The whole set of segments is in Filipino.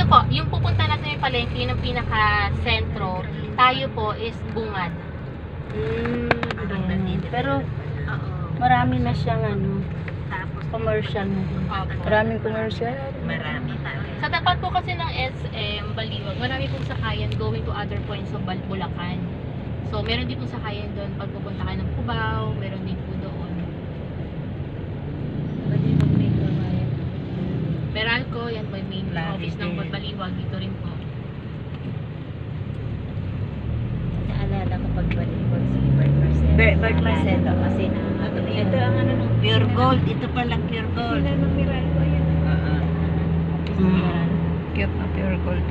po, yung pupunta natin yung palengke, yun ang pinaka-sentro. Tayo po is bungad. Pero Oo. marami na siyang commercial na. Opo. Maraming commercial. Marami na. Sa tapat po kasi ng SM Baliwag, marami pong sakayan going to other points of Bulacan. So, meron din pong sakayan doon pag pupunta ka ng Cubao, meron din po doon. Meralco, yan po yung main office ng Baliwag, dito rin po. Naalala ko pag Baliwag si Bert Marcelo. Bert Marcelo. Kasi Ito ang pure gold. Ito palang pure gold. Cute na pure gold.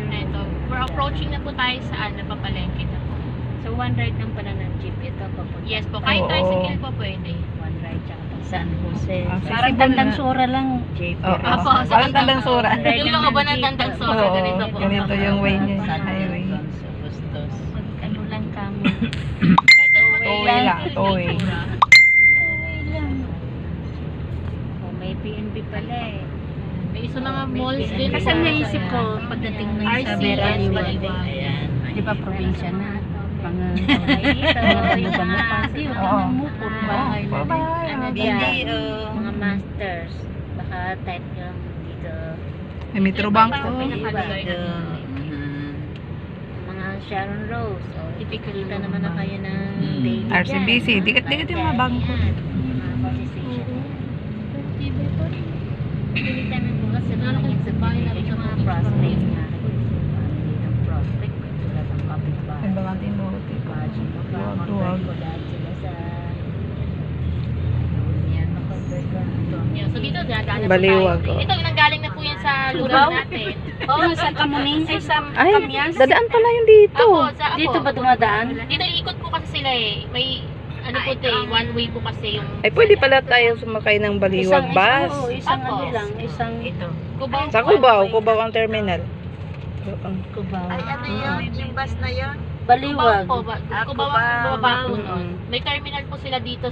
Ito, we're approaching na po tayo sa napapalengke na po. So one ride lang pala ng jeep ito papunta. Yes po, kahit Oo. tricycle po pwede. One ride tsaka San Jose. Ah, Parang accessible Tandang na. Sura lang. Oo. Apo, sa Parang Tandang Sura. Yung looban ng Tandang Sura, Oo, ganito po. ganito yung way niya, San highway. Alfonso Bustos. Ano lang kamo. Kahit saan po Tow-way tayo, lang, tow-way. Okay lang. Oh, may PNB pala eh. May isa na nga malls din. Kasi ang naisip ko, pagdating ng sa RCS Baliwag, Baliwag. Ayan. di ba probinsya na? Mga yung mga pati, Oo. puro bahay na din. Ano diyan? Hindi, Mga masters. Baka type yung dito. May Metrobank. Yung parang pinakalugar Dito. na. Mga Sharon Rose. So, ipikita naman na kayo ng Mm. daily dyan, RCBC, ha? dikat-dikat yung mga Yan, bangko. yan. Mga police station. Pilita ng bukas sa mga sa bahay na yung mga prospect na dito prospect tulad ng kapitbahay. Ang mga tinuti. Imagine mo pa, Duwag, convert duwag. ko lahat sila sa yan, makonvert ko ito. Yeah, so dito, dadaan na po Baliwag, tayo. oh. Ito, nanggaling na po yan sa lugar Cubao? natin. Oo, sa Kamuning, ay sa Ay, Kamyas. dadaan pala yung dito. Ako. Dito ba dumadaan? Dito, ikot po kasi sila eh. May, ano po ito eh, one way po kasi yung... Ay, pwede pala tayo sumakay ng Baliwag bus. Oo, isang Apo. ano lang, isang Ito. Cubao. Sa Cubao, Cubao ang terminal. Oo. Cubao. Ay, ano yun? Yung bus na yun? Baliwag. Cubao po. Cubao ang Cubao. baba po Mm. nun. May terminal po sila dito